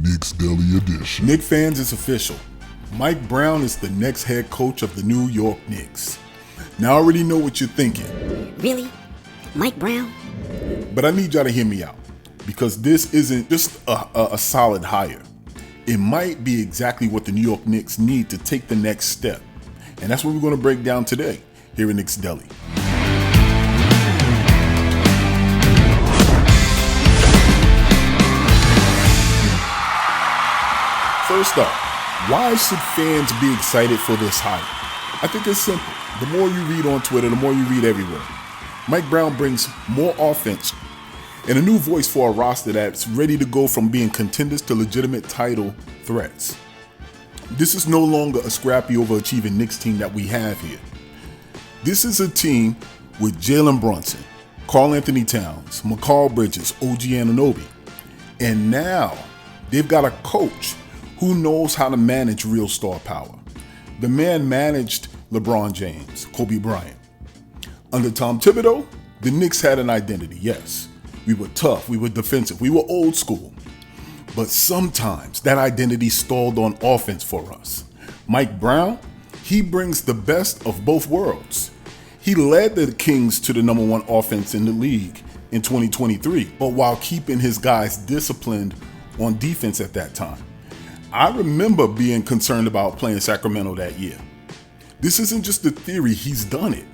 Knicks Daily Edition. Knicks fans, it's official. Mike Brown is the next head coach of the New York Knicks. Now I already know what you're thinking. Really? Mike Brown? But I need y'all to hear me out, because this isn't just a solid hire. It might be exactly what the New York Knicks need to take the next step. And that's what we're going to break down today here in Knicks Daily. First up, why should fans be excited for this hire? I think it's simple. The more you read on Twitter, the more you read everywhere. Mike Brown brings more offense and a new voice for a roster that's ready to go from being contenders to legitimate title threats. This is no longer a scrappy, overachieving Knicks team that we have here. This is a team with Jalen Brunson, Karl-Anthony Towns, McCall Bridges, OG Anunoby, and now they've got a coach who knows how to manage real star power. The man managed LeBron James, Kobe Bryant. Under Tom Thibodeau, the Knicks had an identity, yes. We were tough, we were defensive, we were old school. But sometimes that identity stalled on offense for us. Mike Brown, he brings the best of both worlds. He led the Kings to the #1 offense in the league in 2023, but while keeping his guys disciplined on defense at that time. I remember being concerned about playing Sacramento that year. This isn't just a theory, he's done it.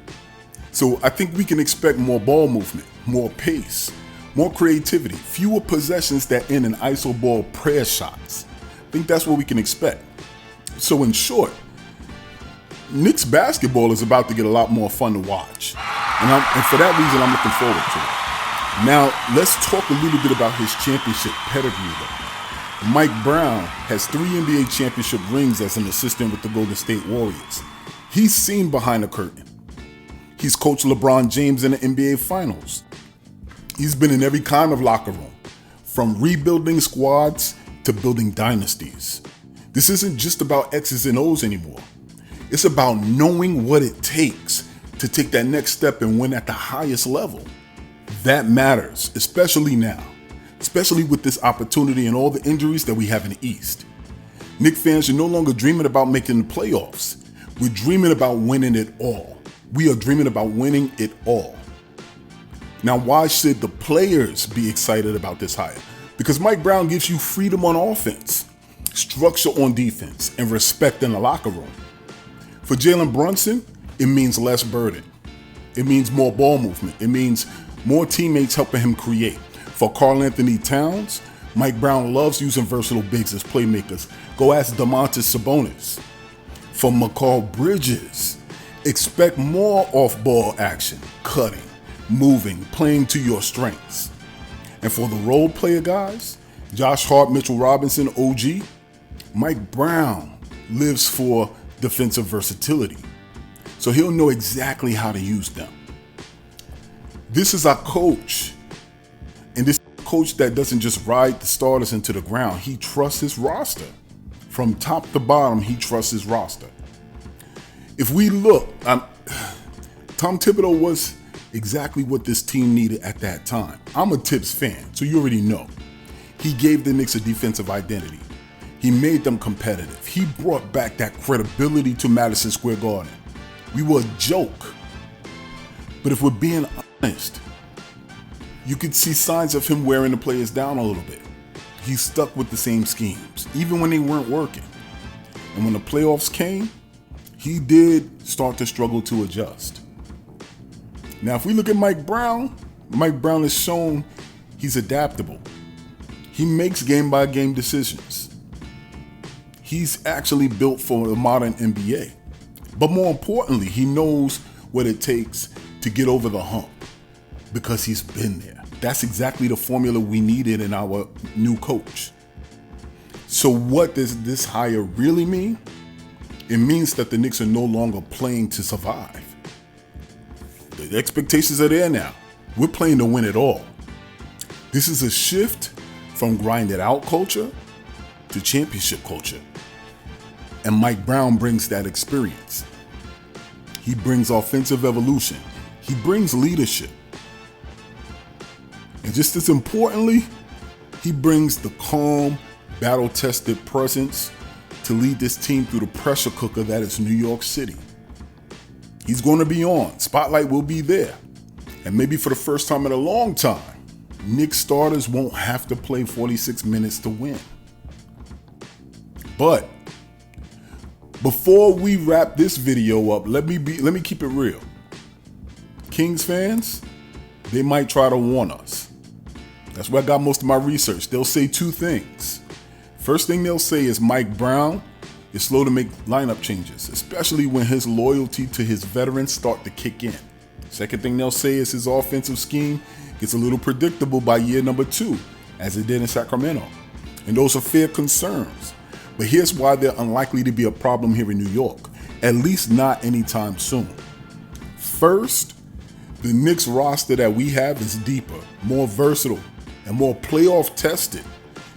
So I think we can expect more ball movement, more pace, more creativity, fewer possessions that end in iso ball prayer shots. I think that's what we can expect. So in short, Knicks basketball is about to get a lot more fun to watch. And for that reason, I'm looking forward to it. Now, let's talk a little bit about his championship pedigree though. Mike Brown has 3 NBA championship rings as an assistant with the Golden State Warriors. He's seen behind the curtain. He's coached LeBron James in the NBA Finals. He's been in every kind of locker room, from rebuilding squads to building dynasties. This isn't just about X's and O's anymore. It's about knowing what it takes to take that next step and win at the highest level. That matters, especially now. Especially with this opportunity and all the injuries that we have in the East. Knicks fans are no longer dreaming about making the playoffs. We're dreaming about winning it all. We are dreaming about winning it all. Now, why should the players be excited about this hire? Because Mike Brown gives you freedom on offense, structure on defense, and respect in the locker room. For Jalen Brunson, it means less burden. It means more ball movement. It means more teammates helping him create. For Karl-Anthony Towns, Mike Brown loves using versatile bigs as playmakers. Go ask Domantas Sabonis. For McCall Bridges, expect more off-ball action, cutting, moving, playing to your strengths. And for the role player guys, Josh Hart, Mitchell Robinson, OG, Mike Brown lives for defensive versatility. So he'll know exactly how to use them. This is our coach. And this coach that doesn't just ride the starters into the ground, he trusts his roster. From top to bottom, he trusts his roster. If we look, Tom Thibodeau was exactly what this team needed at that time. I'm a Tibbs fan, so you already know. He gave the Knicks a defensive identity. He made them competitive. He brought back that credibility to Madison Square Garden. We were a joke. But if we're being honest, you could see signs of him wearing the players down a little bit. He's stuck with the same schemes, even when they weren't working. And when the playoffs came, he did start to struggle to adjust. Now, if we look at Mike Brown has shown he's adaptable. He makes game-by-game decisions. He's actually built for the modern NBA. But more importantly, he knows what it takes to get over the hump, because he's been there. That's exactly the formula we needed in our new coach. So what does this hire really mean? It means that the Knicks are no longer playing to survive. The expectations are there now. We're playing to win it all. This is a shift from grinded out culture to championship culture. And Mike Brown brings that experience. He brings offensive evolution. He brings leadership. And just as importantly, he brings the calm, battle-tested presence to lead this team through the pressure cooker that is New York City. He's going to be on. Spotlight will be there. And maybe for the first time in a long time, Knicks starters won't have to play 46 minutes to win. But before we wrap this video up, let me keep it real. Kings fans, they might try to warn us. That's where I got most of my research. They'll say two things. First thing they'll say is Mike Brown is slow to make lineup changes, especially when his loyalty to his veterans start to kick in. Second thing they'll say is his offensive scheme gets a little predictable by year number 2, as it did in Sacramento. And those are fair concerns. But here's why they're unlikely to be a problem here in New York, at least not anytime soon. First, the Knicks roster that we have is deeper, more versatile, and more playoff tested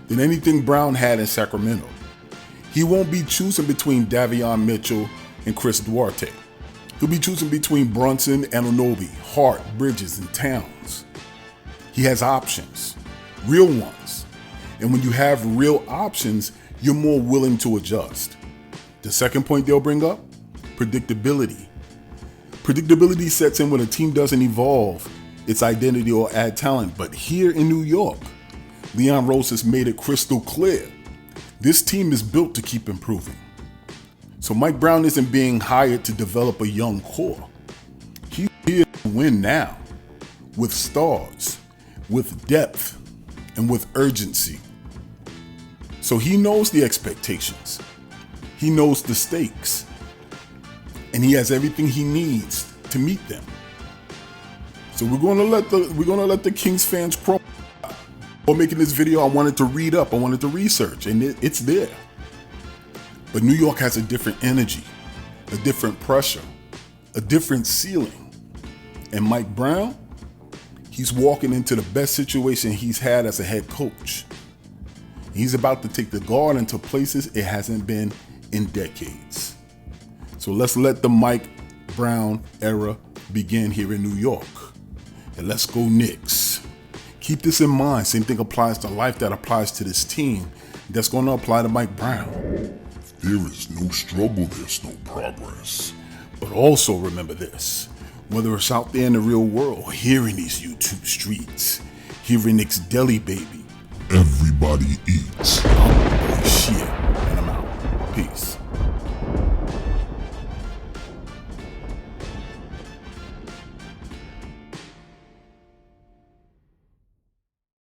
than anything Brown had in Sacramento. He won't be choosing between Davion Mitchell and Chris Duarte. He'll be choosing between Brunson, Anunoby, Hart, Bridges, and Towns. He has options, real ones. And when you have real options, you're more willing to adjust. The second point they'll bring up, predictability. Predictability sets in when a team doesn't evolve its identity or add talent. But here in New York, Leon Rose has made it crystal clear. This team is built to keep improving. So Mike Brown isn't being hired to develop a young core. He's here to win now, with stars, with depth, and with urgency. So he knows the expectations. He knows the stakes. And he has everything he needs to meet them. So we're gonna let the Kings fans crumble. Before making this video, I wanted to read up, I wanted to research, and it's there. But New York has a different energy, a different pressure, a different ceiling. And Mike Brown, he's walking into the best situation he's had as a head coach. He's about to take the Garden to places it hasn't been in decades. So let's let the Mike Brown era begin here in New York. And let's go Knicks. Keep this in mind. Same thing applies to life that applies to this team. That's going to apply to Mike Brown. If there is no struggle, there's no progress. But also remember this. Whether it's out there in the real world or here in these YouTube streets, here in Knicks Deli, baby, everybody eats. I'm shit, and I'm out. Peace.